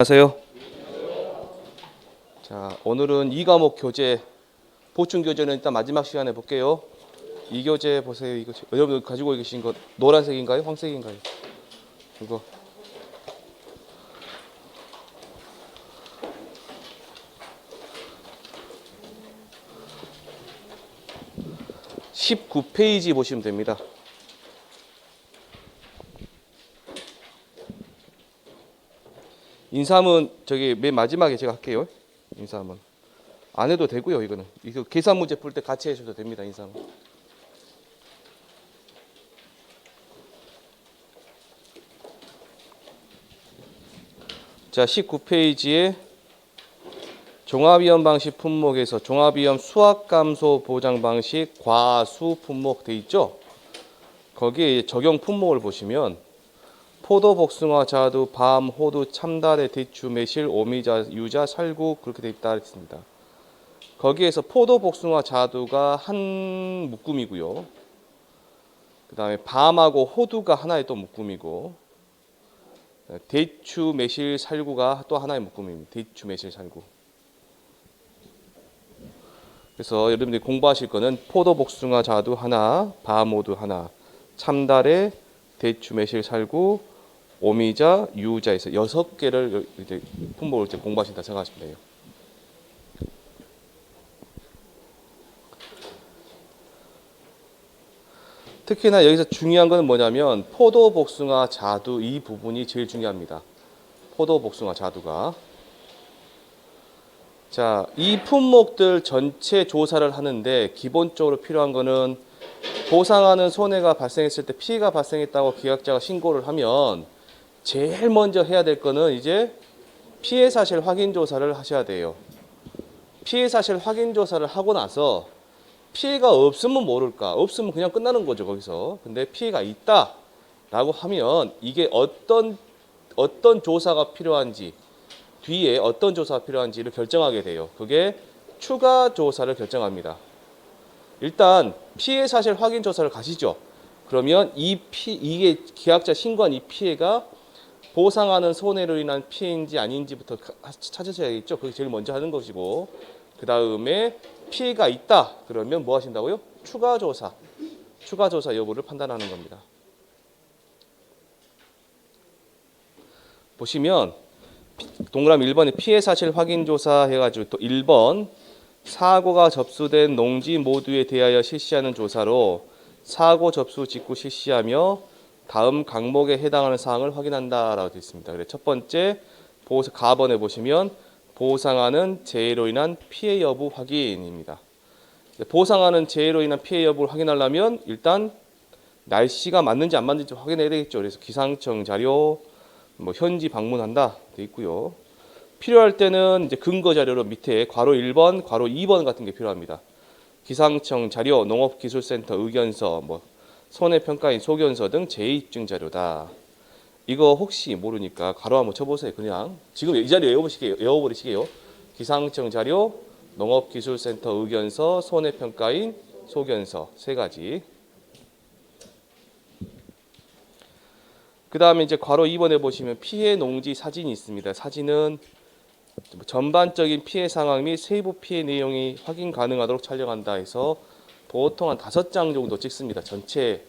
안녕하세요. 자, 오늘은 2과목 교재, 보충 교재는 일단 마지막 시간에 볼게요. 이 교재 보세요. 이거 여러분 가지고 계신 거 노란색인가요? 황색인가요? 이거 19페이지 보시면 됩니다. 인삼은 저기 맨 마지막에 제가 할게요. 인삼은 안 해도 되고요. 이거는 이거 계산 문제 풀 때 같이 해줘도 됩니다. 인삼은. 자, 19페이지에 종합위험 방식 품목에서 종합위험 수확감소 보장 방식 과수 품목 돼 있죠? 거기에 적용 품목을 보시면 포도, 복숭아, 자두, 밤, 호두, 참다래, 대추, 매실, 오미자, 유자, 살구 그렇게 돼 있다 했습니다. 거기에서 포도, 복숭아, 자두가 한 묶음이고요. 그 다음에 밤하고 호두가 하나의 또 묶음이고, 대추, 매실, 살구가 또 하나의 묶음입니다. 대추, 매실, 살구. 그래서 여러분들이 공부하실 거는 포도, 복숭아, 자두 하나, 밤, 호두 하나, 참다래, 대추, 매실, 살구, 오미자, 유자에서 6개를 이제 품목을 이제 공부하신다 생각하시면 돼요. 특히나 여기서 중요한 것은 뭐냐면 포도, 복숭아, 자두 이 부분이 제일 중요합니다. 포도, 복숭아, 자두가. 자, 이 품목들 전체 조사를 하는데 기본적으로 필요한 거는 보상하는 손해가 발생했을 때 피해가 발생했다고 기각자가 신고를 하면 제일 먼저 해야 될 거는 이제 피해 사실 확인 조사를 하셔야 돼요. 피해 사실 확인 조사를 하고 나서 피해가 없으면 모를까? 없으면 그냥 끝나는 거죠, 거기서. 근데 피해가 있다라고 하면 이게 어떤 조사가 필요한지, 뒤에 어떤 조사가 필요한지를 결정하게 돼요. 그게 추가 조사를 결정합니다. 일단 피해 사실 확인 조사를 가시죠. 그러면 이게 계약자 신고한 이 피해가 보상하는 손해로 인한 피해인지 아닌지부터 찾으셔야겠죠. 그게 제일 먼저 하는 것이고, 그 다음에 피해가 있다 그러면 뭐 하신다고요? 추가 조사 여부를 판단하는 겁니다. 보시면 동그라미 1번에 피해 사실 확인 조사 해가지고 또 1번 사고가 접수된 농지 모두에 대하여 실시하는 조사로 사고 접수 직후 실시하며 다음 항목에 해당하는 사항을 확인한다라고 되어 있습니다. 그래서 첫 번째 가번에 보시면 보상하는 재해로 인한 피해 여부 확인입니다. 보상하는 재해로 인한 피해 여부를 확인하려면 일단 날씨가 맞는지 안 맞는지 확인해야 되겠죠. 그래서 기상청 자료, 뭐 현지 방문한다 돼 있고요. 필요할 때는 이제 근거 자료로 밑에 괄호 1번, 괄호 2번 같은 게 필요합니다. 기상청 자료, 농업기술센터 의견서, 뭐 손해평가인 소견서 등 재입증 자료다. 이거 혹시 모르니까 괄호 한번 쳐보세요. 그냥 지금 이 자료 외워버리시게요. 기상청 자료, 농업기술센터 의견서, 손해평가인 소견서 3가지. 그 다음에 이제 괄호 2번에 보시면 피해 농지 사진이 있습니다. 사진은 전반적인 피해 상황 및 세부 피해 내용이 확인 가능하도록 촬영한다 해서 보통 한 5장 정도 찍습니다. 전체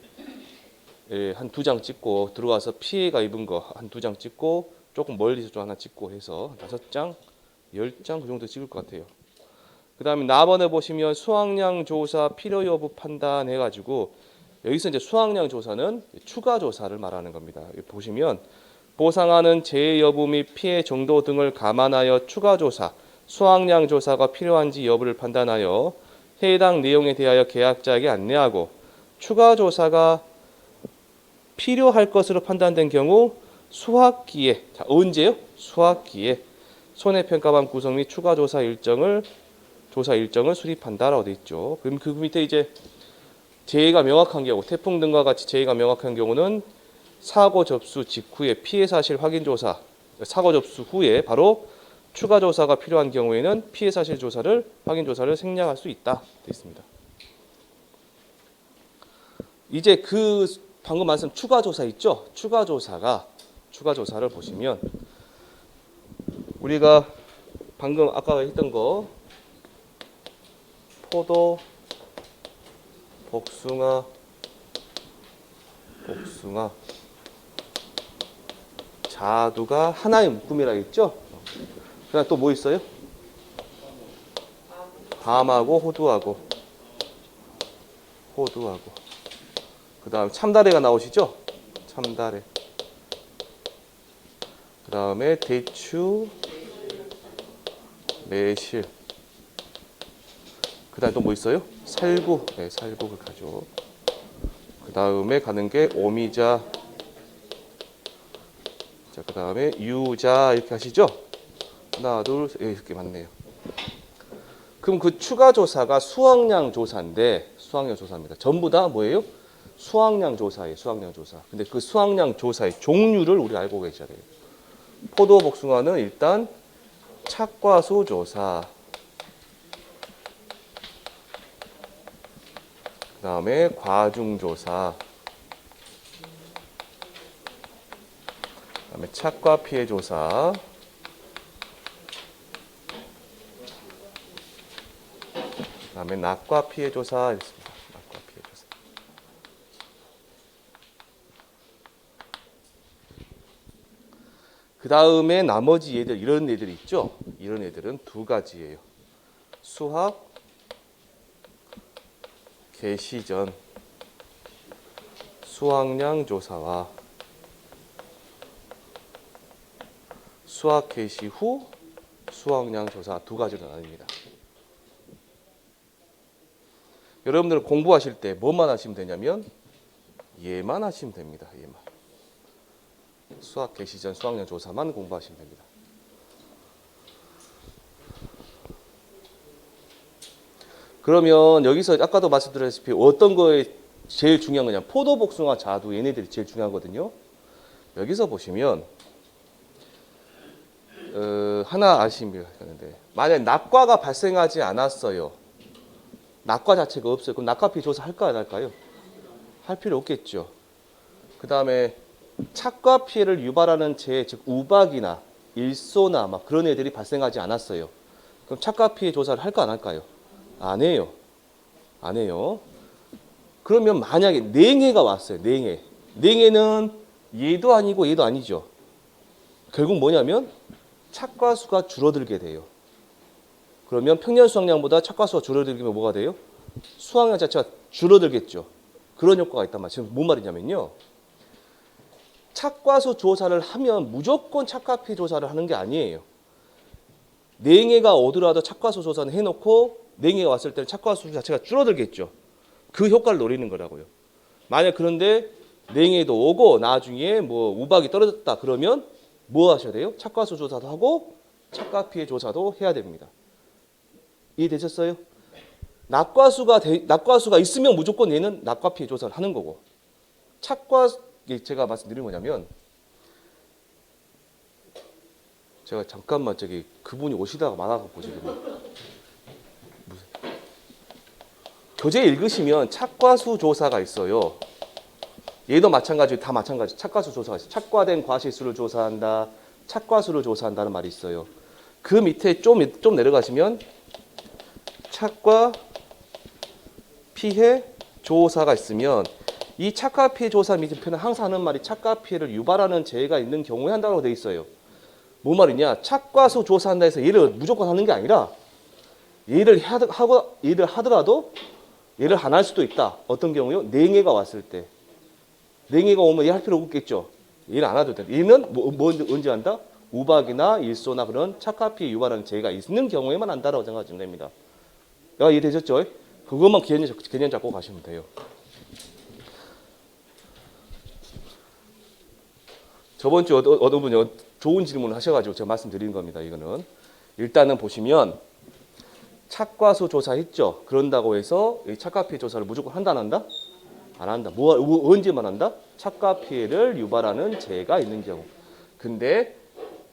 한 2장 찍고 들어와서 피해가 입은 거 한 2장 찍고 조금 멀리서 좀 하나 찍고 해서 5장, 10장 그 정도 찍을 것 같아요. 그 다음에 나번에 보시면 수확량 조사 필요 여부 판단 해가지고 여기서 이제 수확량 조사는 추가 조사를 말하는 겁니다. 보시면 보상하는 재해 여부 및 피해 정도 등을 감안하여 추가 조사, 수확량 조사가 필요한지 여부를 판단하여 해당 내용에 대하여 계약자에게 안내하고 추가 조사가 필요할 것으로 판단된 경우 수확기에, 자, 언제요? 수확기에 손해평가반 구성 및 추가 조사 일정을 수립한다라고 되어 있죠. 그럼 그 밑에 이제 재해가 명확한 경우, 태풍 등과 같이 재해가 명확한 경우는 사고 접수 직후에 피해 사실 확인 조사, 사고 접수 후에 바로 추가 조사가 필요한 경우에는 피해 사실 조사를 확인 조사를 생략할 수 있다 되어 있습니다. 이제 그 방금 말씀 추가 조사 있죠? 추가 조사를 보시면 우리가 방금 아까 했던 거 포도, 복숭아, 자두가 하나의 묶음이라 했죠? 그다음 또 뭐 있어요? 밤하고 호두하고 그 다음 참다래가 나오시죠? 참다래. 그 다음에 대추, 매실. 그 다음에 또 뭐 있어요? 살구. 네, 살구를 가죠. 그 다음에 가는 게 오미자. 자, 그 다음에 유자 이렇게 하시죠? 하나, 둘, 셋, 이렇게 맞네요. 그럼 그 추가 조사가 수확량 조사인데, 수확량 조사입니다. 전부 다 뭐예요? 수확량 조사예요, 수확량 조사. 근데 그 수확량 조사의 종류를 우리가 알고 계셔야 돼요. 포도, 복숭아는 일단 착과수 조사. 그 다음에 과중 조사. 그 다음에 착과 피해 조사. 그 다음에 낙과 피해 조사 있습니다. 낙과 피해 조사. 그 다음에 나머지 얘들, 이런 애들 있죠? 이런 애들은 두 가지예요. 수확, 개시 전 수확량 조사와 수확 개시 후 수확량 조사 두 가지로 나뉩니다. 여러분들 공부하실 때 뭐만 하시면 되냐면 얘만 하시면 됩니다. 얘만. 수확 개시 전 수확량 조사만 공부하시면 됩니다. 그러면 여기서 아까도 말씀드렸다시피 어떤 거에 제일 중요한 거냐? 포도, 복숭아, 자두 얘네들이 제일 중요하거든요. 여기서 보시면 하나 아시면 되는데 만약에 낙과가 발생하지 않았어요. 낙과 자체가 없어요. 그럼 낙과 피해 조사 할까요? 안 할까요? 할 필요 없겠죠. 그 다음에 착과 피해를 유발하는 재해, 즉 우박이나 일소나 막 그런 애들이 발생하지 않았어요. 그럼 착과 피해 조사를 할까 안 할까요? 안 해요. 안 해요. 그러면 만약에 냉해가 왔어요. 냉해. 냉해는 얘도 아니고 얘도 아니죠. 결국 뭐냐면 착과수가 줄어들게 돼요. 그러면 평년 수확량보다 착과수가 줄어들면 뭐가 돼요? 수확량 자체가 줄어들겠죠. 그런 효과가 있단 말이에요. 지금 뭔 말이냐면요. 착과수 조사를 하면 무조건 착과 피해 조사를 하는 게 아니에요. 냉해가 오더라도 착과수 조사는 해놓고 냉해가 왔을 때는 착과수 자체가 줄어들겠죠. 그 효과를 노리는 거라고요. 만약 그런데 냉해도 오고 나중에 뭐 우박이 떨어졌다 그러면 뭐 하셔야 돼요? 착과수 조사도 하고 착과 피해 조사도 해야 됩니다. 이해되셨어요? 낙과수가 있으면 무조건 얘는 낙과 피해 조사를 하는 거고 제가 말씀드린 뭐냐면 제가 잠깐만 저기 그분이 오시다가 많아갖고 지금 교재 읽으시면 착과수 조사가 있어요. 얘도 마찬가지로 다 마찬가지. 착과수 조사가 있어요. 착과된 과실수를 조사한다. 착과수를 조사한다는 말이 있어요. 그 밑에 좀 내려가시면 착과 피해 조사가 있으면 이 착과 피해 조사 밑에는 항상 하는 말이 착과 피해를 유발하는 재해가 있는 경우에 한다고 되어 있어요. 뭔 말이냐? 착과수 조사한다 해서 얘를 무조건 하는 게 아니라 얘를 하더라도 얘를 안 할 수도 있다. 어떤 경우요? 냉해가 왔을 때. 냉해가 오면 얘 할 필요 없겠죠. 얘는 안 해도 된다. 얘는 언제 한다? 우박이나 일소나 그런 착과 피해 유발하는 재해가 있는 경우에만 한다라고 생각하시면 됩니다. 이해되셨죠? 그것만 개념 잡고 가시면 돼요. 저번 주 어떤 분이 좋은 질문을 하셔가지고 제가 말씀드린 겁니다. 이거는 일단은 보시면 착과수 조사했죠. 그런다고 해서 착과 피해 조사를 무조건 한다 안 한다? 안 한다. 언제만 한다? 착과 피해를 유발하는 재해가 있는 경우. 근데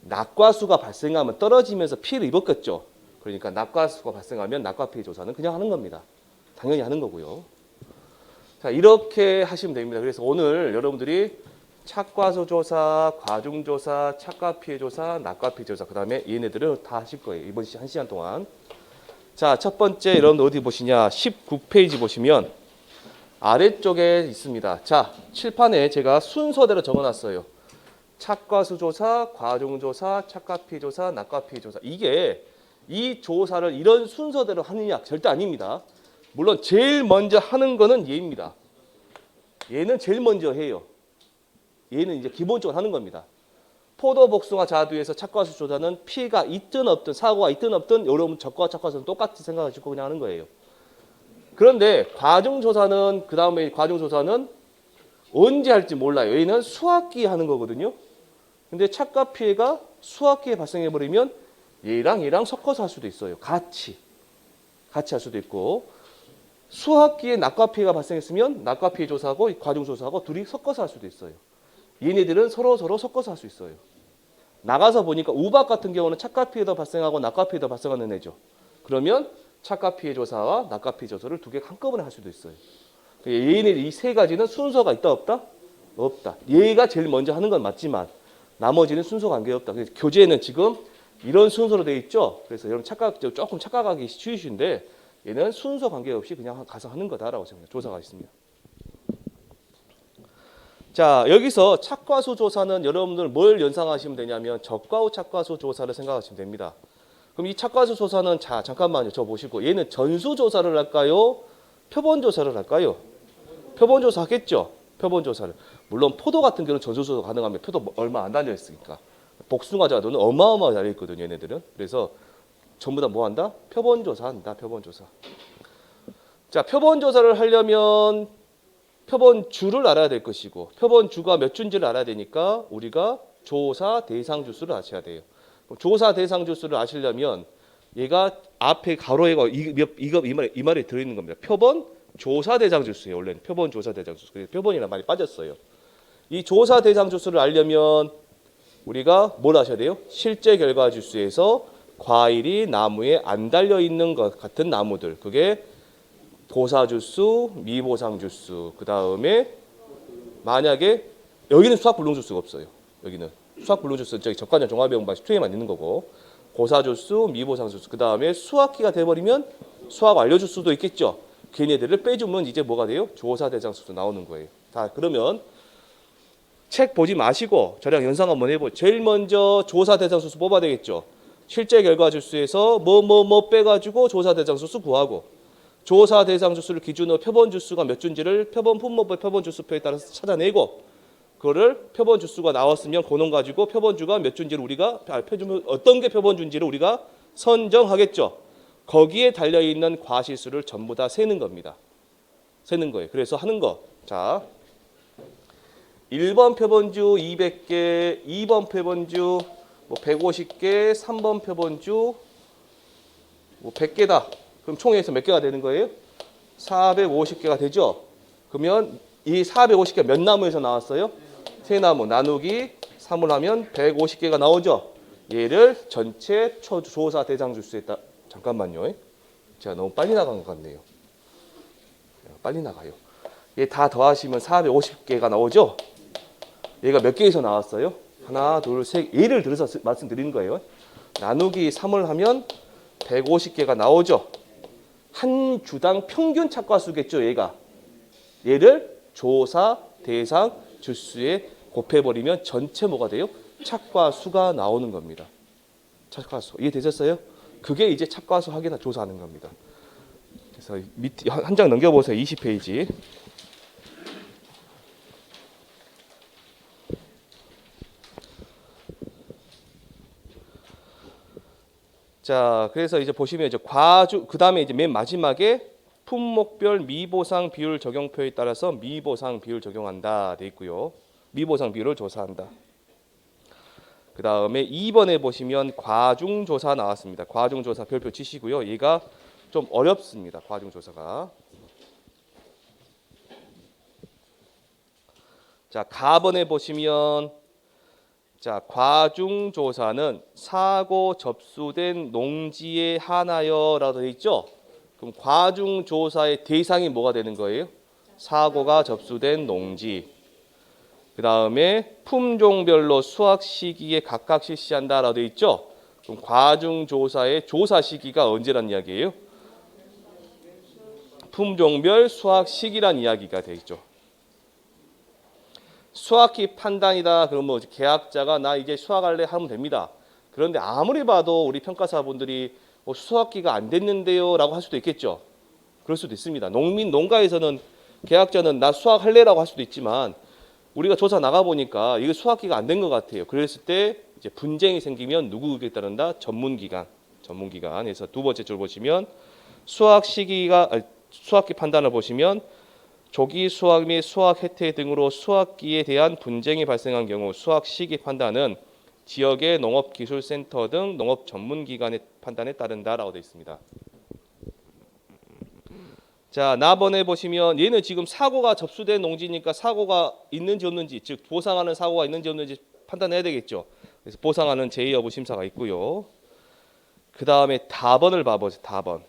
낙과수가 발생하면 떨어지면서 피해를 입었겠죠. 그러니까 낙과수가 발생하면 낙과 피해 조사는 그냥 하는 겁니다. 당연히 하는 거고요. 자, 이렇게 하시면 됩니다. 그래서 오늘 여러분들이 착과수 조사, 과중 조사, 착과 피해 조사, 낙과 피해 조사. 그다음에 얘네들을 다 하실 거예요. 이번 한 시간 동안. 자, 첫 번째 여러분 어디 보시냐? 19페이지 보시면 아래쪽에 있습니다. 자, 칠판에 제가 순서대로 적어놨어요. 착과수 조사, 과중 조사, 착과 피해 조사, 낙과 피해 조사. 이게 이 조사를 이런 순서대로 하느냐? 절대 아닙니다. 물론 제일 먼저 하는 거는 얘입니다. 얘는 제일 먼저 해요. 얘는 이제 기본적으로 하는 겁니다. 포도, 복숭아, 자두에서 착과수 조사는 피해가 있든 없든 사고가 있든 없든 여러분 적과 착과수는 똑같이 생각하시고 그냥 하는 거예요. 그런데 과중 조사는 그 다음에 과중 조사는 언제 할지 몰라요. 얘는 수학기에 하는 거거든요. 근데 착과 피해가 수학기에 발생해 버리면 얘랑 섞어서 할 수도 있어요. 같이 할 수도 있고 수학기에 낙과 피해가 발생했으면 낙과 피해 조사하고 과중 조사하고 둘이 섞어서 할 수도 있어요. 얘네들은 서로 섞어서 할 수 있어요. 나가서 보니까 우박 같은 경우는 착과 피해도 발생하고 낙과 피해도 발생하는 애죠. 그러면 착과 피해 조사와 낙과 피해 조사를 두 개 한꺼번에 할 수도 있어요. 얘네 이 세 가지는 순서가 있다 없다? 없다. 얘가 제일 먼저 하는 건 맞지만 나머지는 순서 관계가 없다. 그래서 교재에는 지금 이런 순서로 되어 있죠. 그래서 여러분 조금 착각하기 쉬우신데 얘는 순서 관계없이 그냥 가서 하는 거다라고 생각합니다. 조사가 있습니다. 자, 여기서 착과수 조사는 여러분들 뭘 연상하시면 되냐면 적과후 착과수 조사를 생각하시면 됩니다. 그럼 이 착과수 조사는 자, 잠깐만요. 저 보시고 얘는 전수 조사를 할까요? 표본 조사를 할까요? 표본 조사 하겠죠. 표본 조사를. 물론 포도 같은 경우는 전수 조사 가능하면 표도 얼마 안 달려 있으니까. 복숭아 자두는 어마어마하게 달려 있거든요, 얘네들은. 그래서 전부 다 뭐 한다? 표본 조사한다. 표본 조사. 자, 표본 조사를 하려면 표본 주를 알아야 될 것이고 표본 주가 몇 주인지를 알아야 되니까 우리가 조사 대상 주수를 아셔야 돼요. 조사 대상 주수를 아시려면 얘가 앞에 가로에가 이 말에 들어 있는 겁니다. 표본 조사 대상 주수예요. 원래는 표본 조사 대상 주수. 그래서 표본이라는 말이 빠졌어요. 이 조사 대상 주수를 알려면 우리가 뭘 아셔야 돼요? 실제 결과 주수에서 과일이 나무에 안 달려 있는 것 같은 나무들. 그게 보사 주수, 미보상 주수. 그 다음에 만약에 여기는 수학 불능 주수가 없어요. 여기는 수학 불능 주수 저기 적관적 종합외용 방식 2에만 있는 거고 보사 주수, 미보상 주수. 그 다음에 수학기가 돼버리면 수학 완료 주수도 있겠죠. 걔네들을 빼주면 이제 뭐가 돼요? 조사 대상 수수 나오는 거예요. 자, 그러면 책 보지 마시고 저랑 연상 한번 해보죠. 제일 먼저 조사 대상 수수 뽑아야 되겠죠. 실제 결과 주수에서 뭐 빼가지고 조사 대상 수수 구하고 조사 대상 주수를 기준으로 표본 주수가 몇 주인지를 표본 품목별 표본 주수표에 따라서 찾아내고 그거를 표본 주수가 나왔으면 그놈 가지고 표본주가 몇 주인지를 우리가 어떤 게 표본주인지를 우리가 선정하겠죠. 거기에 달려 있는 과실수를 전부 다 세는 겁니다. 세는 거예요. 그래서 하는 거. 자, 1번 표본주 200개, 2번 표본주 뭐 150개, 3번 표본주 뭐 100개다. 그럼 총에서 몇 개가 되는 거예요? 450개가 되죠. 그러면 이 450개 몇 나무에서 나왔어요? 세 나무 나누기 3을 하면 150개가 나오죠. 얘를 전체 조사 대상 주수에 따라 잠깐만요. 제가 너무 빨리 나간 것 같네요. 빨리 나가요. 얘 다 더하시면 450개가 나오죠. 얘가 몇 개에서 나왔어요? 하나, 둘, 셋. 예를 들어서 말씀드리는 거예요. 나누기 3을 하면 150개가 나오죠. 한 주당 평균 착과수겠죠. 얘를 조사 대상 주수에 곱해버리면 전체 뭐가 돼요? 착과수가 나오는 겁니다. 착과수. 이해되셨어요? 그게 이제 착과수 확인하 조사하는 겁니다. 그래서 한 장 넘겨보세요. 20페이지. 자, 그래서 이제 보시면 이제 그 다음에 이제 맨 마지막에 품목별 미보상 비율 적용표에 따라서 미보상 비율 적용한다 돼 있고요. 미보상 비율을 조사한다. 그 다음에 2번에 보시면 과중조사 나왔습니다. 과중조사 별표 치시고요. 얘가 좀 어렵습니다. 과중조사가. 자, 가번에 보시면 자, 과중조사는 사고 접수된 농지에 한하여라고 되어 있죠. 그럼 과중조사의 대상이 뭐가 되는 거예요? 사고가 접수된 농지. 그 다음에 품종별로 수확 시기에 각각 실시한다라고 되어 있죠. 그럼 과중조사의 조사 시기가 언제란 이야기예요? 품종별 수확 시기란 이야기가 되어 있죠. 수확기 판단이다. 그러면 계약자가 나 이제 수확할래 하면 됩니다. 그런데 아무리 봐도 우리 평가사분들이 수확기가 안 됐는데요 라고 할 수도 있겠죠. 그럴 수도 있습니다. 농가에서는 계약자는 나 수확할래라고 할 수도 있지만 우리가 조사 나가보니까 이거 수확기가 안 된 것 같아요. 그랬을 때 이제 분쟁이 생기면 누구에게 따른다? 전문기관에서 두 번째 줄 보시면 수확기 판단을 보시면 조기 수확 및 수확 혜택 등으로 수확기에 대한 분쟁이 발생한 경우 수확 시기 판단은 지역의 농업기술센터 등 농업 전문기관의 판단에 따른다라고 되어 있습니다. 자, 나번에 보시면 얘는 지금 사고가 접수된 농지니까 사고가 있는지 없는지, 즉 보상하는 사고가 있는지 없는지 판단해야 되겠죠. 그래서 보상하는 제의 여부 심사가 있고요. 그 다음에 다번을 봐보세요. 다번.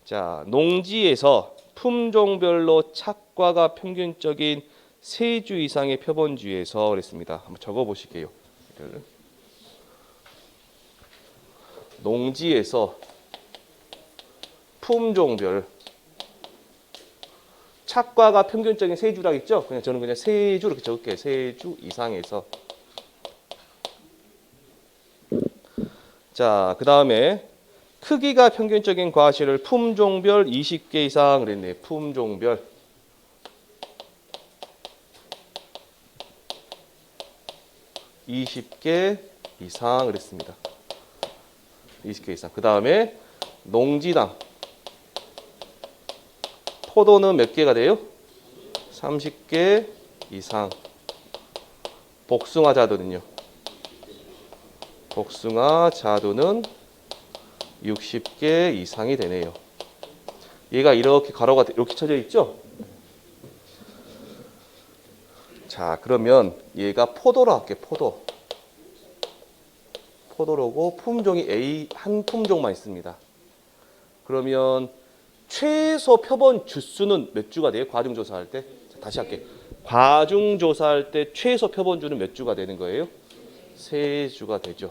자, 농지에서 품종별로 착과가 평균적인 3주 이상의 표본주에서 그랬습니다. 한번 적어보실게요. 농지에서 품종별 착과가 평균적인 3주라고 했죠? 저는 그냥 3주 이렇게 적을게요. 3주 이상에서. 자, 그 다음에 크기가 평균적인 과실을 품종별 20개 이상 그랬네. 품종별. (20개) 이상 그랬습니다. 20개 이상. 그 다음에 농지당. 포도는 몇 개가 돼요? 30개 이상. 복숭아 자두는요? 복숭아 자두는 60개 이상이 되네요. 얘가 이렇게 가로가 이렇게 쳐져 있죠? 자, 그러면 얘가 포도로 할게요. 포도로고 품종이 A 한 품종만 있습니다. 그러면 최소 표본 주수는 몇 주가 돼요? 과중조사할 때? 자, 다시 할게요. 과중조사할 때 최소 표본주는 몇 주가 되는 거예요? 3주가 되죠.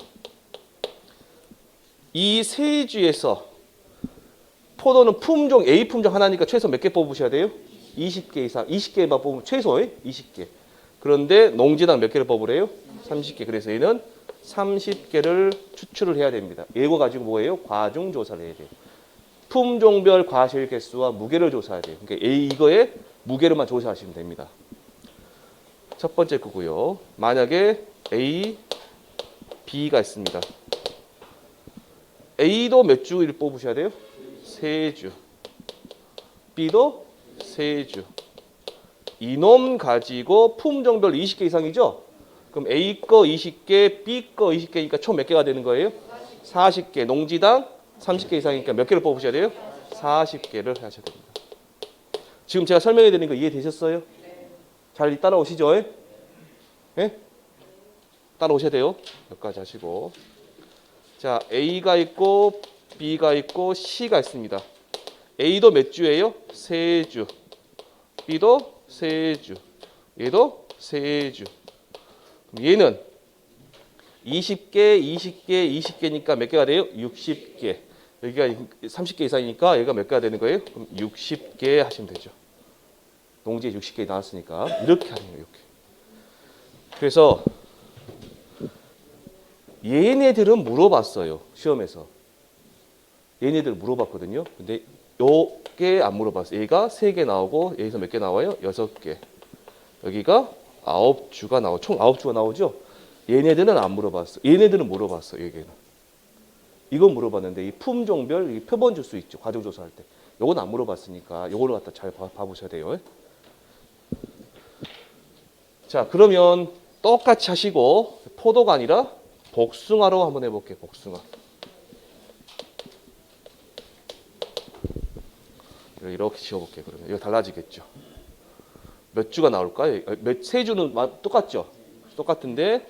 이 3주에서 포도는 품종 A 품종 하나니까 최소 몇 개 뽑으셔야 돼요? 20개 이상. 20개만 뽑으면 최소에 20개. 그런데 농지당 몇 개를 뽑으래요? 30개. 그래서 얘는 30개를 추출을 해야 됩니다. 이거 가지고 뭐예요? 과중조사를 해야 돼요. 품종별 과실 개수와 무게를 조사해야 돼요. 그러니까 이거에 무게로만 조사하시면 됩니다. 첫 번째 거고요. 만약에 A, B가 있습니다. A도 몇 주를 뽑으셔야 돼요? 3주. B도 3주. 이놈 가지고 품종별 20개 이상이죠? 그럼 A 거 20개, B 거 20개니까 총 몇 개가 되는 거예요? 40개. 농지당 30개 이상이니까 몇 개를 뽑으셔야 돼요? 40개를 하셔야 됩니다. 지금 제가 설명해 드린 거 이해되셨어요? 잘 따라오시죠? 예? 따라오셔야 돼요. 여기까지 하시고. 자, A가 있고 B가 있고 C가 있습니다. A도 몇 주예요? 3주. B도 3주. 얘도 3주. 그럼 얘는 20개, 20개, 20개니까 몇 개가 돼요? 60개. 여기가 30개 이상이니까 얘가 몇 개가 되는 거예요? 그럼 60개 하시면 되죠. 농지에 60개 나왔으니까 이렇게 하는 거예요. 이렇게. 그래서 얘네들은 물어봤어요. 시험에서. 얘네들 물어봤거든요. 근데 요게 안 물어봤어요. 얘가 3개 나오고 여기서 몇 개 나와요? 6개. 여기가 9주가 나오고 총 9주가 나오죠. 얘네들은 안 물어봤어. 얘네들은 물어봤어. 얘기는. 이건 물어봤는데 이 품종별 이 표본 줄 수 있죠. 과정조사할 때. 요건 안 물어봤으니까 요거를 갖다 잘 봐보셔야 돼요. 자, 그러면 똑같이 하시고 포도가 아니라 복숭아로 한번 해볼게요. 복숭아. 이렇게 지어볼게요. 그러면 이거 달라지겠죠. 몇 주가 나올까요? 세 주는 똑같죠? 똑같은데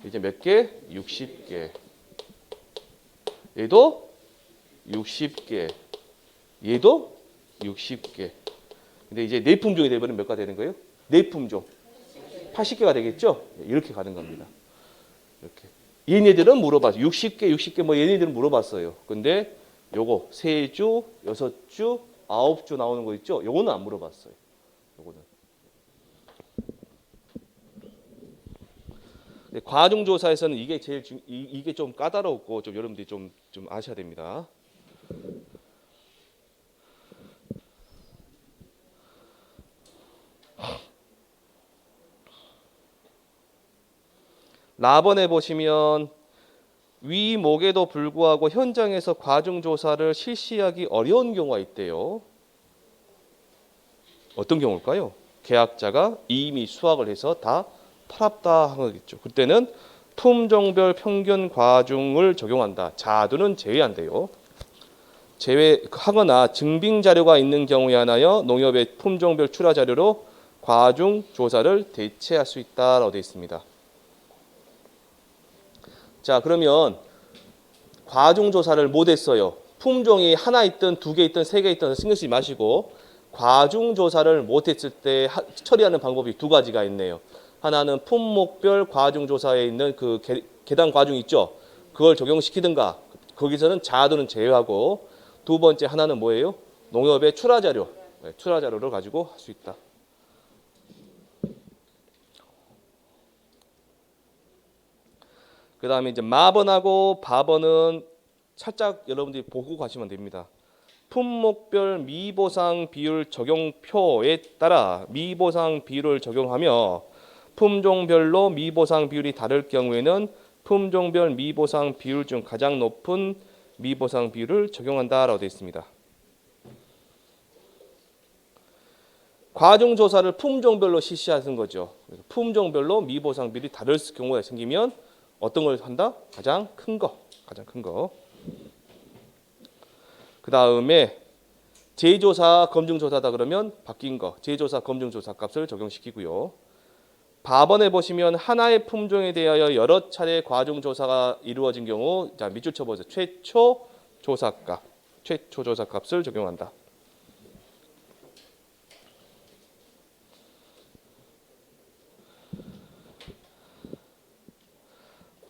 이제 몇 개? 60개. 얘도 60개. 얘도 60개. 근데 이제 네 품종이 되면 몇 가 되는 거예요? 네 품종. 80개가 되겠죠? 이렇게 가는 겁니다. 이렇게. 얘네들은 물어봤어요. 60개 뭐 얘네들은 물어봤어요. 근데 요거 3주, 6주, 9주 나오는 거 있죠? 요거는 안 물어봤어요. 요거는. 과중조사에서는 이게 제일 이게 좀 까다롭고 좀 여러분들이 좀 아셔야 됩니다. 라번에 보시면 위목에도 불구하고 현장에서 과중조사를 실시하기 어려운 경우가 있대요. 어떤 경우일까요? 계약자가 이미 수확을 해서 다 팔았다 하는 거겠죠. 그때는 품종별 평균 과중을 적용한다. 자두는 제외한대요. 제외하거나 증빙 자료가 있는 경우에 한하여 농협의 품종별 출하 자료로 과중 조사를 대체할 수 있다라고 되어 있습니다. 자, 그러면 과중 조사를 못 했어요. 품종이 하나 있든 2개 있든 3개 있든 신경 쓰지 마시고 과중 조사를 못 했을 때 처리하는 방법이 2가지가 있네요. 하나는 품목별 과중 조사에 있는 그 계단 과중 있죠. 그걸 적용시키든가 거기서는 자두는 제외하고 두 번째 하나는 뭐예요? 농협의 출하 자료. 출하 자료를 가지고 할 수 있다. 그 다음에 이제 마번하고 바번은 살짝 여러분들이 보고 가시면 됩니다. 품목별 미보상 비율 적용표에 따라 미보상 비율을 적용하며 품종별로 미보상 비율이 다를 경우에는 품종별 미보상 비율 중 가장 높은 미보상 비율을 적용한다라고 되어 있습니다. 과중조사를 품종별로 실시하는 거죠. 품종별로 미보상 비율이 다를 경우가 생기면 어떤 걸 한다? 가장 큰 거. 그 다음에 재조사, 검증조사다 그러면 바뀐 거. 재조사, 검증조사 값을 적용시키고요. 바번에 보시면 하나의 품종에 대하여 여러 차례 과중조사가 이루어진 경우 자 밑줄 쳐보세요. 최초 조사값을 적용한다.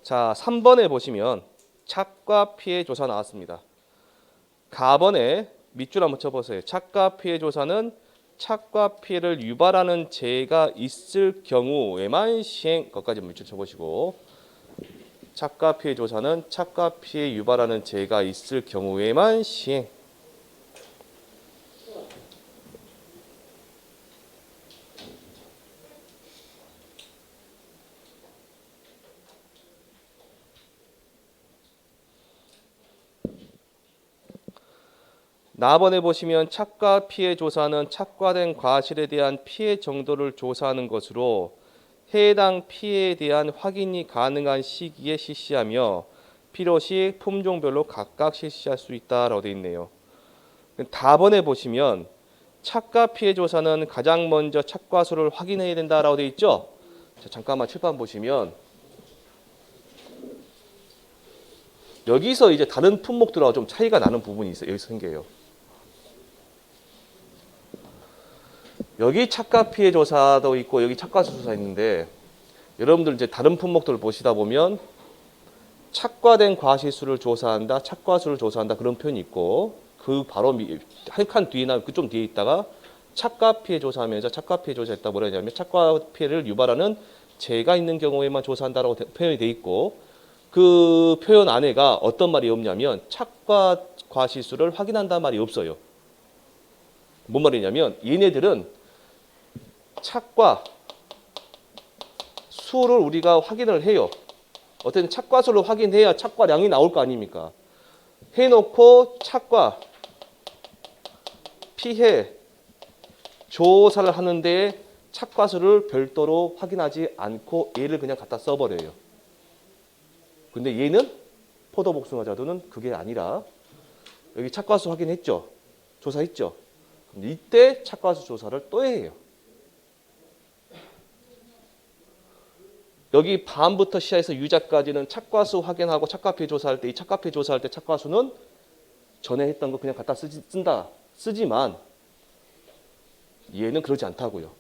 자, 3번에 보시면 착과 피해 조사 나왔습니다. 가번에 밑줄 한번 쳐보세요. 착과 피해 조사는 착과 피해를 유발하는 재해가 있을 경우에만 시행. 것까지 밑줄 쳐보시고 착과 피해 조사는 착과 피해 유발하는 재해가 있을 경우에만 시행. 나번에 보시면 착과 피해 조사는 착과된 과실에 대한 피해 정도를 조사하는 것으로 해당 피해에 대한 확인이 가능한 시기에 실시하며 필요시 품종별로 각각 실시할 수 있다라고 되어 있네요. 다번에 보시면 착과 피해 조사는 가장 먼저 착과수를 확인해야 된다라고 되어 있죠. 자, 잠깐만 칠판 보시면 여기서 이제 다른 품목들하고 좀 차이가 나는 부분이 있어요. 여기서 생겨요. 여기 착과 피해 조사도 있고 여기 착과수 조사 있는데 여러분들 이제 다른 품목들을 보시다 보면 착과된 과실수를 조사한다, 착과수를 조사한다 그런 표현이 있고 그 바로 한 칸 뒤나 그 좀 뒤에 있다가 착과 피해 조사하면서 착과 피해 조사했다 뭐라 하냐면 착과 피해를 유발하는 재해가 있는 경우에만 조사한다라고 표현이 돼 있고 그 표현 안에가 어떤 말이 없냐면 착과 과실수를 확인한다는 말이 없어요. 뭔 말이냐면 얘네들은 착과 수를 우리가 확인을 해요. 어쨌든 착과 수를 확인해야 착과량이 나올 거 아닙니까? 해놓고 착과 피해 조사를 하는데 착과 수를 별도로 확인하지 않고 얘를 그냥 갖다 써버려요. 근데 얘는 포도복숭아자두는 그게 아니라 여기 착과 수 확인했죠? 조사했죠? 이때 착과 수 조사를 또 해요. 여기 반부터 시작해서 유자까지는 착과수 확인하고 착과피 조사할 때 이 착과피 조사할 때 착과수는 전에 했던 거 그냥 갖다 쓰지만 얘는 그러지 않다고요.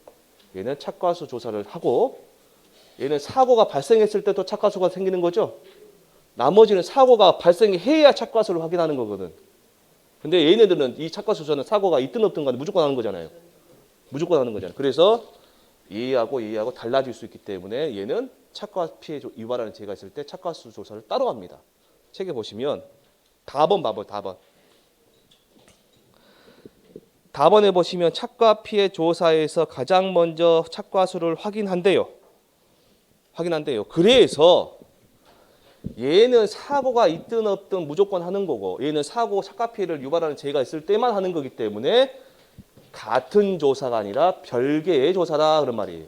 얘는 착과수 조사를 하고 얘는 사고가 발생했을 때 또 착과수가 생기는 거죠. 나머지는 사고가 발생해야 착과수를 확인하는 거거든. 근데 얘네들은 이 착과수 조사는 사고가 있든 없든 간에 무조건 하는 거잖아요. 무조건 하는 거잖아요. 그래서 얘하고 달라질 수 있기 때문에 얘는 착과 피해 유발하는 죄가 있을 때 착과수 조사를 따로 합니다. 책에 보시면 답은 봐봐요. 답안에 보시면 착과 피해 조사에서 가장 먼저 착과수를 확인한대요. 그래서 얘는 사고가 있든 없든 무조건 하는 거고 얘는 사고 착과 피해를 유발하는 죄가 있을 때만 하는 거기 때문에 같은 조사가 아니라 별개의 조사다 그런 말이에요.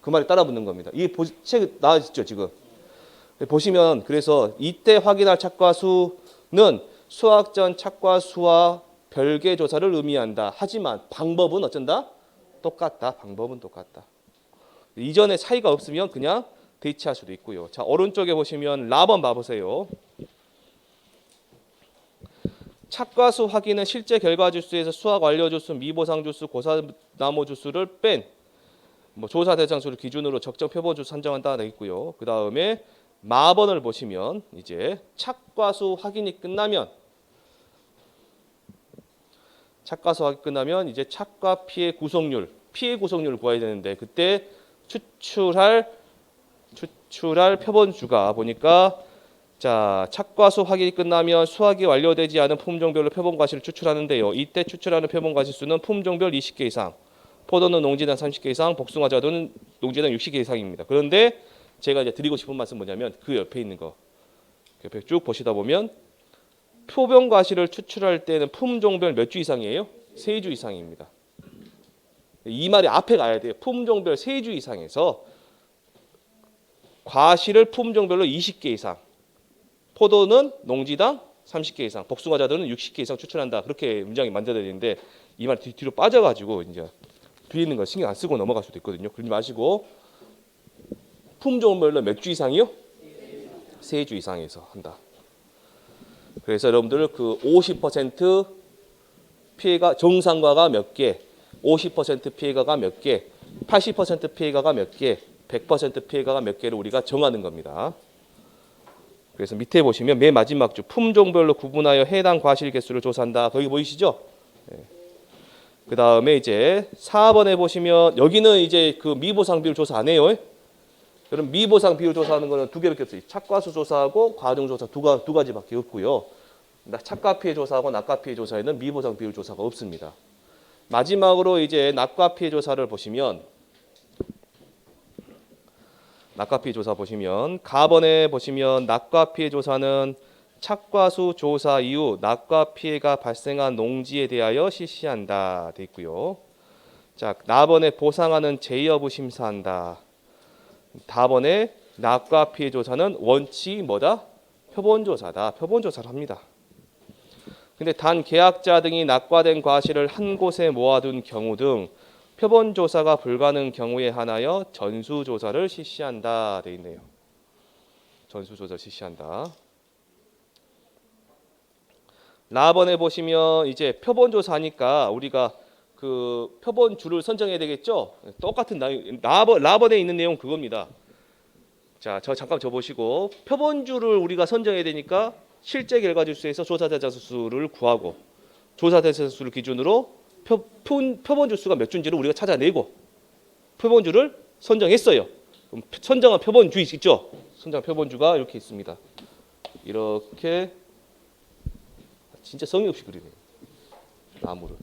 그 말이 따라 붙는 겁니다. 이 책 나와있죠 지금. 보시면 그래서 이때 확인할 착과수는 수학 전 착과수와 별개 조사를 의미한다. 하지만 방법은 어쩐다? 똑같다. 방법은 똑같다. 이전에 차이가 없으면 그냥 대치할 수도 있고요. 자, 오른쪽에 보시면 라번 봐보세요. 착과수 확인은 실제 결과 주수에서 수학 완료 주수, 미보상 주수, 고사나모 주수를 뺀 조사 대상 수를 기준으로 적정 표본 주수 산정한다 되어 있고요. 그 다음에 마번을 보시면 이제 착과수 확인이 끝나면 이제 착과 피해 구성률을 구해야 되는데 그때 추출할 표본주가 보니까 자, 착과수 확인이 끝나면 수확이 완료되지 않은 품종별로 표본 과실을 추출하는데요. 이때 추출하는 표본 과실 수는 품종별 20개 이상, 포도는 농지당 30개 이상, 복숭아자도는 농지당 60개 이상입니다. 그런데 제가 이제 드리고 싶은 말씀 뭐냐면 그 옆에 있는 거 옆에 쭉 보시다 보면 표본 과실을 추출할 때는 품종별 몇 주 이상이에요? 3주 이상입니다. 이 말이 앞에 가야 돼요. 품종별 3주 이상에서 과실을 품종별로 20개 이상, 포도는 농지당 30개 이상, 복숭아자들은 60개 이상 추출한다. 그렇게 문장이 만들어야 되는데 이 말 뒤로 빠져가지고 이제 뒤에 있는 거 신경 안 쓰고 넘어갈 수도 있거든요. 그러지 마시고 품종별로 몇 주 이상이요? 3주 이상에서 한다. 그래서 여러분들 그 50% 피해가 정상과가 몇 개, 50% 피해가가 몇 개, 80% 피해가가 몇 개, 100% 피해가가 몇 개를 우리가 정하는 겁니다. 그래서 밑에 보시면 맨 마지막 주 품종별로 구분하여 해당 과실 개수를 조사한다. 거기 보이시죠? 네. 그 다음에 이제 4번에 보시면 여기는 이제 그 미보상 비율 조사 안 해요. 그럼 미보상 비율 조사하는 거는 두 개밖에 없어요. 착과수 조사하고 과정 조사 두 가지밖에 없고요. 착과 피해 조사하고 낙과 피해 조사에는 미보상 비율 조사가 없습니다. 마지막으로 이제 낙과 피해 조사를 보시면 가번에 보시면 낙과 피해 조사는 착과수 조사 이후 낙과 피해가 발생한 농지에 대하여 실시한다 돼 있고요. 자, 나번에 보상하는 제 여부 심사한다. 다번에 낙과 피해 조사는 원칙이 뭐다? 표본 조사다. 표본 조사를 합니다. 근데 단 계약자 등이 낙과된 과실을 한 곳에 모아둔 경우 등 표본 조사가 불가능 경우에 한하여 전수 조사를 실시한다 돼 있네요. 전수 조사 실시한다. 라번에 보시면 이제 표본 조사하니까 우리가 그 표본주를 선정해야 되겠죠. 똑같은 라번에 있는 내용 그겁니다. 자, 잠깐 보시고 표본주를 우리가 선정해야 되니까 실제 결과 주수에서 조사 대상 수를 구하고 조사 대상 수를 기준으로 표본주 수가 몇 주인지를 우리가 찾아내고 표본주를 선정했어요. 그럼 선정한 표본주 있죠? 선정한 표본주가 이렇게 있습니다. 이렇게 진짜 성의 없이 그리네요. 나무를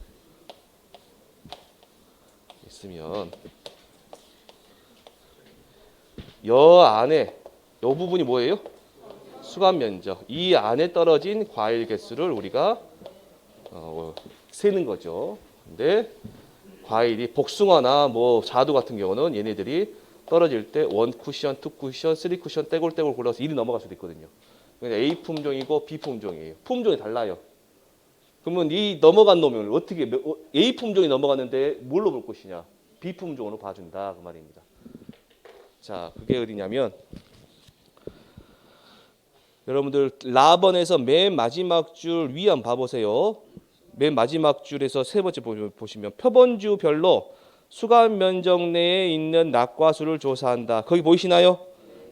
있으면 여 안에 요 부분이 뭐예요? 수감 면적. 이 안에 떨어진 과일 개수를 우리가 세는 거죠. 근데 과일이 복숭아나 뭐 자두 같은 경우는 얘네들이 떨어질 때 1쿠션, 2쿠션, 3쿠션 떼골떼골 골라서 1이 넘어갈 수도 있거든요. 그러니까 A 품종이고 B 품종이에요. 품종이 달라요. 그러면 이 넘어간 놈을 어떻게 A 품종이 넘어갔는데 뭘로 볼 것이냐? B 품종으로 봐준다 그 말입니다. 자, 그게 어디냐면 여러분들 라번에서 맨 마지막 줄 위에 한번 봐보세요. 맨 마지막 줄에서 세 번째 보시면 표본주별로 수감 면적 내에 있는 낙과수를 조사한다. 거기 보이시나요?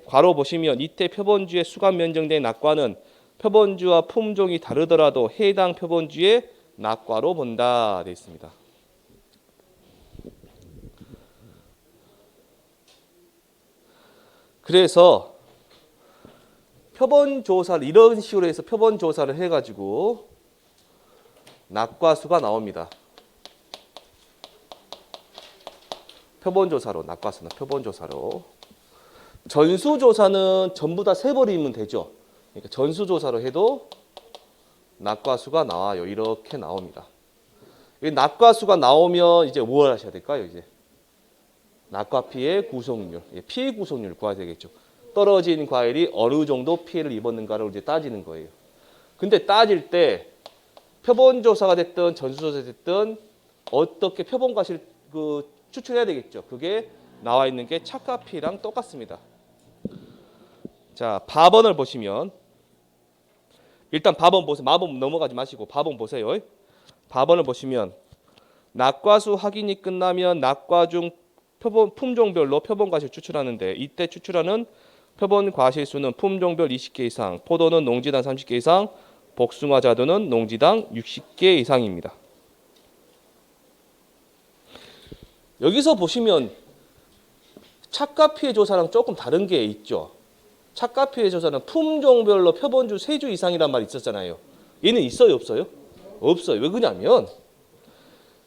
괄호 보시면 이때 표본주의 수감 면적 내 낙과는 표본주와 품종이 다르더라도 해당 표본주의 낙과로 본다 되어 있습니다. 그래서 표본조사를 이런 식으로 해서 표본조사를 해가지고 낙과수가 나옵니다. 표본조사로 낙과수는 표본조사로. 전수조사는 전부 다 세버리면 되죠. 그러니까 전수조사로 해도 낙과수가 나와요. 이렇게 나옵니다. 이 낙과수가 나오면 이제 뭘 하셔야 될까요? 이제 낙과 피해 구속률, 피해 구속률 구해야 되겠죠. 떨어진 과일이 어느 정도 피해를 입었는가를 이제 따지는 거예요. 근데 따질 때 표본조사가 됐든 전수조사가 됐든 어떻게 표본과실 추출해야 되겠죠. 그게 나와 있는 게 착과 피해랑 똑같습니다. 자, 밥원을 보시면 일단 밥원 보세요. 마법 넘어가지 마시고 밥원 보세요. 밥원을 보시면 낙과수 확인이 끝나면 낙과 중 품종별로 표본과실 추출하는데 이때 추출하는 표본과실수는 품종별 20개 이상, 포도는 농지당 30개 이상, 복숭아 자두는 농지당 60개 이상입니다. 여기서 보시면 착과 피해 조사랑 조금 다른 게 있죠. 착과 피해 조사는 품종별로 표본주 3주 이상이란 말이 있었잖아요. 얘는 있어요, 없어요? 없어요. 왜 그러냐면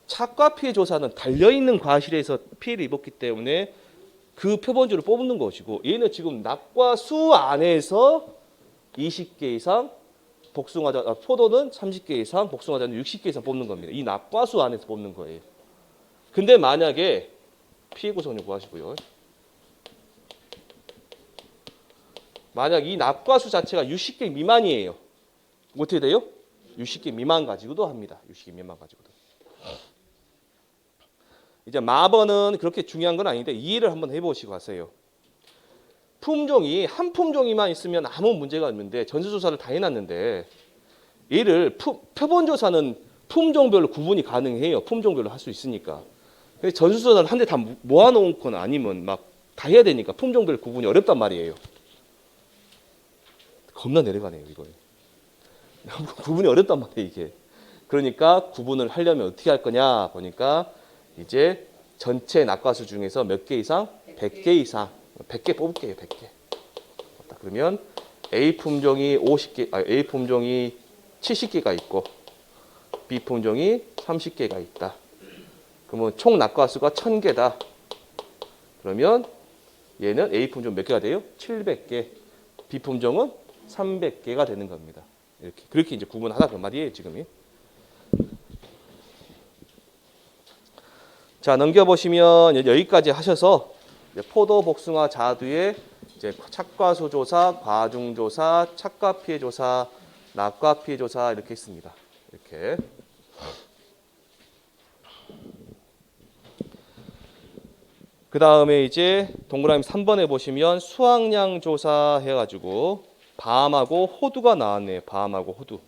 착과 피해 조사는 달려있는 과실에서 피해를 입었기 때문에 그 표본주를 뽑는 것이고 얘는 지금 낙과수 안에서 20개 이상, 포도는 30개 이상, 복숭아자는 60개 이상 뽑는 겁니다. 이 낙과수 안에서 뽑는 거예요. 근데 만약에 피해 구성률 구하시고요. 만약 이 낙과수 자체가 60개 미만이에요. 어떻게 돼요? 60개 미만 가지고도 합니다. 60개 미만 가지고도. 이제 마번은 그렇게 중요한 건 아닌데 이해를 한번 해보시고 하세요. 품종이 한 품종이만 있으면 아무 문제가 없는데 전수조사를 다 해놨는데 얘를 표본조사는 품종별로 구분이 가능해요. 품종별로 할 수 있으니까. 근데 전수조사를 한 대 다 모아놓거나 아니면 막 다 해야 되니까 품종별 구분이 어렵단 말이에요. 겁나 내려가네요, 이거. 구분이 어렵단 말이에요, 이게. 그러니까 구분을 하려면 어떻게 할 거냐 보니까 이제 전체 낙과수 중에서 몇 개 이상? 100개 이상. 100개 뽑을게요, 100개. 그러면 A 품종이 70개가 있고 B 품종이 30개가 있다. 그러면 총 낙과수가 1000개다. 그러면 얘는 A 품종 몇 개가 돼요? 700개. B 품종은 300개가 되는 겁니다. 그렇게 이제 구분하다 그 말이에요, 지금이. 자, 넘겨보시면 여기까지 하셔서 포도, 복숭아, 자두의 이제 착과수 조사, 과중 조사, 착과 피해 조사, 낙과 피해 조사 이렇게 있습니다. 이렇게. 그 다음에 이제 동그라미 3번에 보시면 수확량 조사 해가지고 밤하고 호두가 나왔네요. 밤하고 호두.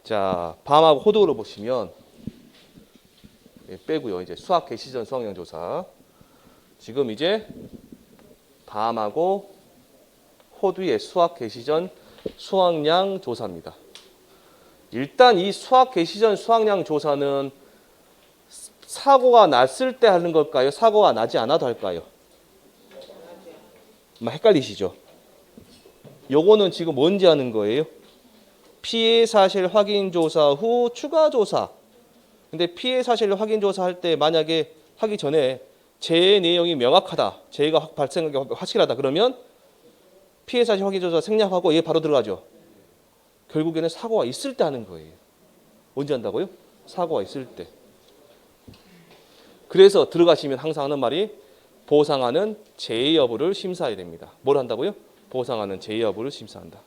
자, 밤하고 호두로 보시면 빼고요. 이제 수확 개시 전 수확량 조사. 지금 이제 밤하고 호두의 수확 개시 전 수확량 조사입니다. 일단 이 수확 개시 전 수확량 조사는 사고가 났을 때 하는 걸까요? 사고가 나지 않아도 할까요? 헷갈리시죠? 요거는 지금 뭔지 하는 거예요? 피해 사실 확인 조사 후 추가 조사. 근데 피해 사실 확인 조사할 때 만약에 하기 전에 재해 내용이 명확하다. 재해가 발생하기 확실하다. 그러면 피해 사실 확인 조사 생략하고 얘 바로 들어가죠. 결국에는 사고가 있을 때 하는 거예요. 언제 한다고요? 사고가 있을 때. 그래서 들어가시면 항상 하는 말이 보상하는 재해 여부를 심사해야 됩니다. 뭘 한다고요? 보상하는 재해 여부를 심사한다.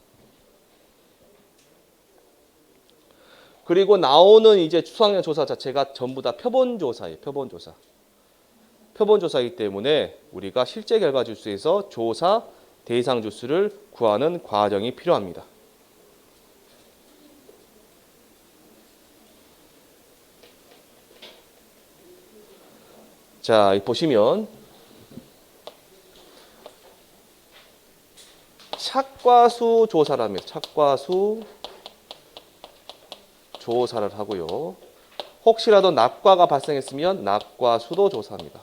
그리고 나오는 이제 수확량 조사 자체가 전부 다 표본조사예요. 표본조사. 표본조사이기 때문에 우리가 실제 결과 주수에서 조사 대상 주수를 구하는 과정이 필요합니다. 자, 보시면 착과수 조사를 합니다. 착과수 조사를 하고요. 혹시라도 낙과가 발생했으면 낙과수도 조사합니다.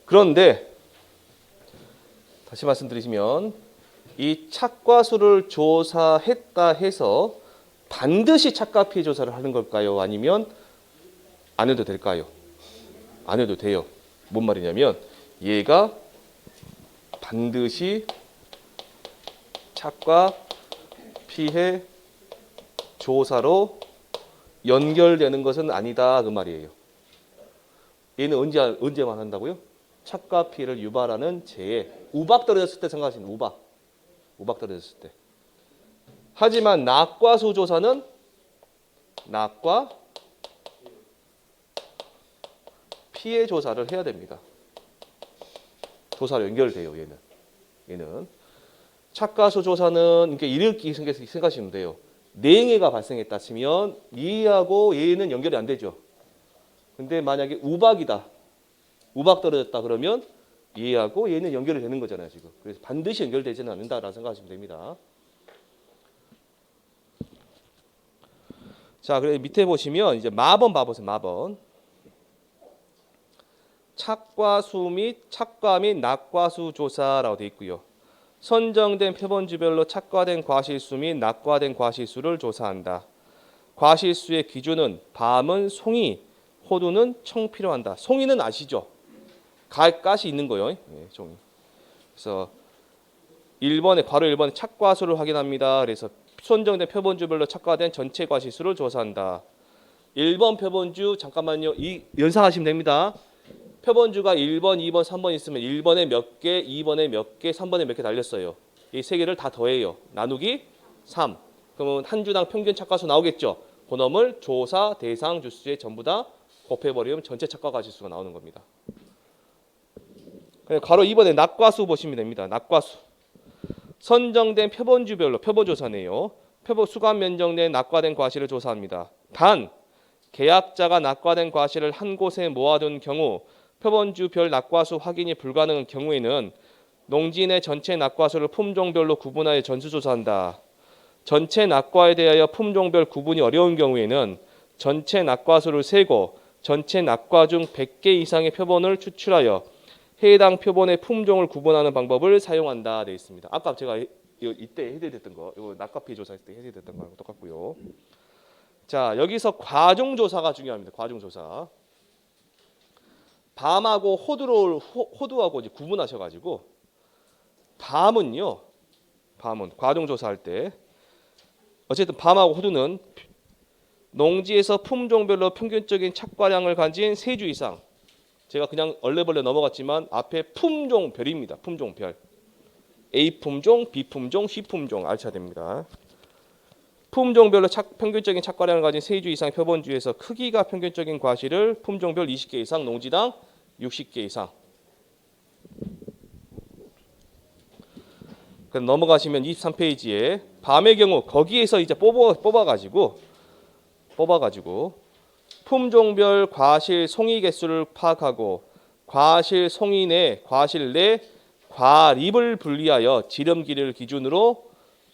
그런데 다시 말씀드리면 이 착과수를 조사했다 해서 반드시 착과 피해 조사를 하는 걸까요? 아니면 안 해도 될까요? 안 해도 돼요. 뭔 말이냐면 얘가 반드시 착과 피해 조사로 연결되는 것은 아니다 그 말이에요. 얘는 언제만 한다고요? 착과 피해를 유발하는 재해. 우박 떨어졌을 때 생각하시는 우박 떨어졌을 때. 하지만 낙과수 조사는 낙과 피해 조사를 해야 됩니다. 조사로 연결돼요. 얘는 착과수 조사는 이렇게 생각하시면 돼요. 냉해가 발생했다 치면 얘하고 얘는 연결이 안 되죠. 근데 만약에 우박 떨어졌다 그러면 얘하고 얘는 연결이 되는 거잖아요, 지금. 그래서 반드시 연결되지는 않는다라고 생각하시면 됩니다. 자, 그래 밑에 보시면 이제 마번 봐보세요. 마번. 착과수 및 착과 및 낙과수 조사라고 되어 있고요. 선정된 표본주별로 착과된 과실수 및 낙과된 과실수를 조사한다. 과실수의 기준은 밤은 송이, 호두는 청 필요한다. 송이는 아시죠? 가시 있는 거요. 네, 종이. 그래서 1번에 괄호 1번에 착과수를 확인합니다. 그래서 선정된 표본주별로 착과된 전체 과실수를 조사한다. 1번 표본주 잠깐만요. 연상하시면 됩니다. 표본주가 1번, 2번, 3번 있으면 1번에 몇 개, 2번에 몇 개, 3번에 몇 개 달렸어요. 이 세 개를 다 더해요. 나누기 3. 그러면 한 주당 평균 착과수 나오겠죠. 그놈을 조사 대상 주수에 전부 다 곱해버리면 전체 착과 과실수가 나오는 겁니다. 괄호 2번에 낙과수 보시면 됩니다. 낙과수. 선정된 표본주별로 표본조사네요. 표본 수감 면적 내 낙과된 과실을 조사합니다. 단 계약자가 낙과된 과실을 한 곳에 모아둔 경우 표본주별 낙과수 확인이 불가능한 경우에는 농지 내 전체 낙과수를 품종별로 구분하여 전수조사한다. 전체 낙과에 대하여 품종별 구분이 어려운 경우에는 전체 낙과수를 세고 전체 낙과 중 100개 이상의 표본을 추출하여 해당 표본의 품종을 구분하는 방법을 사용한다 되어 있습니다. 아까 제가 이때 해드렸던 거, 이거 낙과 피해 조사했을 때 해드렸던 거랑 똑같고요. 자, 여기서 과종조사가 중요합니다. 과종조사. 밤하고 호두하고 이제 구분하셔가지고 밤은 과종조사할 때 어쨌든 밤하고 호두는 농지에서 품종별로 평균적인 착과량을 가진 3주 이상. 제가 그냥 얼레벌레 넘어갔지만 앞에 품종별입니다. 품종별. A 품종, B 품종, C 품종 알셔야 됩니다. 품종별로 평균적인 착과량을 가진 3주 이상 표본주에서 크기가 평균적인 과실을 품종별 20개 이상, 농지당 60개 이상. 그럼 넘어가시면 23페이지에 밤의 경우 거기에서 이제 뽑아가지고 품종별 과실 송이 개수를 파악하고 과실 송이 내 과실 내 과립을 분리하여 지름길이를 기준으로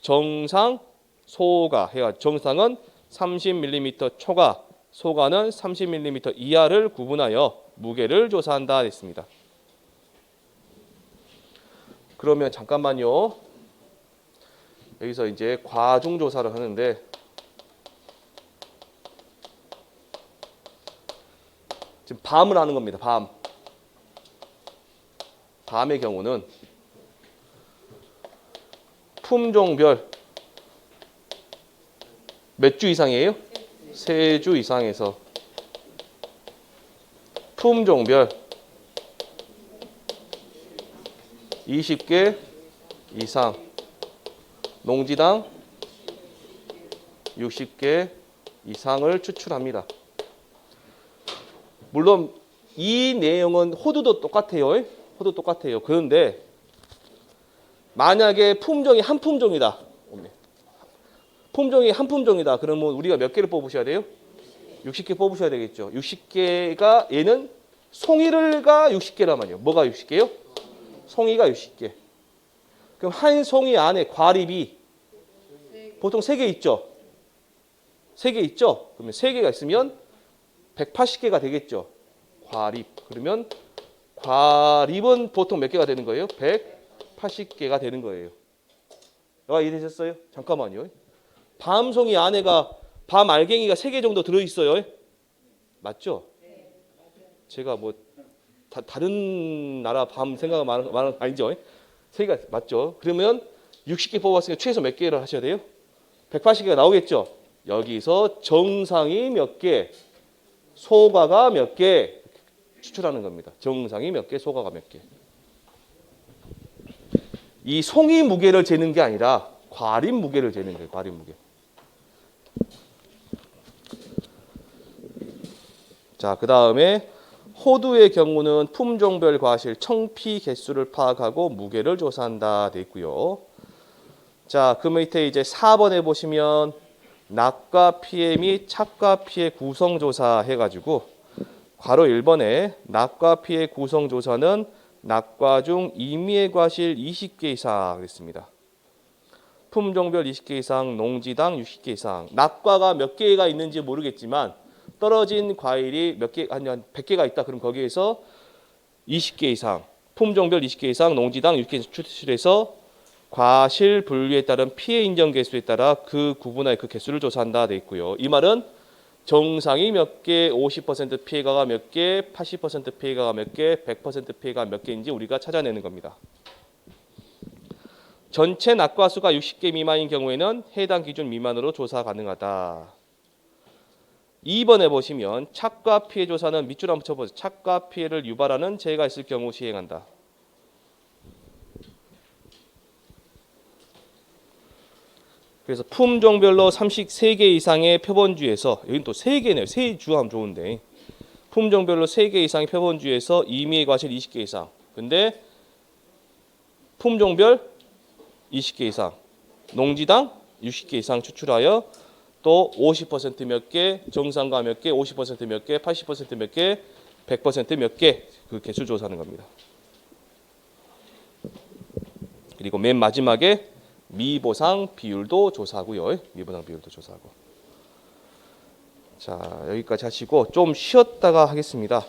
정상 소가 해가 정상은 30mm 초과, 소가는 30mm 이하를 구분하여 무게를 조사한다 했습니다. 그러면 잠깐만요. 여기서 이제 과중 조사를 하는데 지금 밤을 하는 겁니다. 밤의 경우는 품종별 몇 주 이상이에요? 3주 이상에서 품종별 20개 이상, 농지당 60개 이상을 추출합니다. 물론 이 내용은 호두도 똑같아요. 그런데 만약에 품종이 한 품종이다. 품종이 한 품종이다. 그러면 우리가 몇 개를 뽑으셔야 돼요? 60개 뽑으셔야 되겠죠. 60개가 얘는 송이가 60개란 말이에요. 뭐가 60개요? 송이가 60개. 그럼 한 송이 안에 과립이 보통 3개 있죠. 3개 있죠. 그러면 3개가 있으면 180개가 되겠죠. 과립. 그러면 과립은 보통 몇 개가 되는 거예요? 180개가 되는 거예요. 여가 이해되셨어요? 잠깐만요. 밤송이 안에가 밤 알갱이가 3개 정도 들어있어요. 맞죠? 제가 뭐 다른 나라 밤 생각은 많은 아니죠? 3개가 맞죠? 그러면 60개 뽑았으니까 최소 몇 개를 하셔야 돼요? 180개가 나오겠죠? 여기서 정상이 몇 개, 소가가 몇 개 추출하는 겁니다. 정상이 몇 개, 소가가 몇 개. 이 송이 무게를 재는 게 아니라 과립 무게를 재는 거예요. 과립 무게. 자, 그 다음에 호두의 경우는 품종별 과실 청피 개수를 파악하고 무게를 조사한다 돼 있고요. 자, 그 밑에 이제 4번에 보시면 낙과 피해 및 착과 피해 구성 조사 해가지고 괄호 1번에 낙과 피해 구성 조사는 낙과 중 임의의 과실 20개 이상 그랬습니다. 품종별 20개 이상, 농지당 60개 이상. 낙과가 몇 개가 있는지 모르겠지만 떨어진 과일이 몇 개, 아니 한 100개가 있다. 그럼 거기에서 20개 이상, 품종별 20개 이상, 농지당 60개 추출해서 과실 분류에 따른 피해 인정 개수에 따라 그 구분할 그 개수를 조사한다 돼 있고요. 이 말은 정상이 몇 개, 50% 피해가가 몇 개, 80% 피해가가 몇 개, 100% 피해가 몇 개인지 우리가 찾아내는 겁니다. 전체 낙과 수가 60개 미만인 경우에는 해당 기준 미만으로 조사 가능하다. 2번에 보시면 착과 피해 조사는 밑줄 한번 쳐보세요. 착과 피해를 유발하는 재해가 있을 경우 시행한다. 그래서 품종별로 33개 이상의 표본주에서 여긴 또 3개네요. 3주 하면 좋은데 품종별로 3개 이상의 표본주에서 임의의 과실 20개 이상. 근데 품종별 20개 이상, 농지당 60개 이상 추출하여 또 50% 몇 개, 정상가 몇 개, 50% 몇 개, 80% 몇 개, 100% 몇 개 그 개수 조사하는 겁니다. 그리고 맨 마지막에 미보상 비율도 조사하고요. 미보상 비율도 조사하고. 자, 여기까지 하시고 좀 쉬었다가 하겠습니다.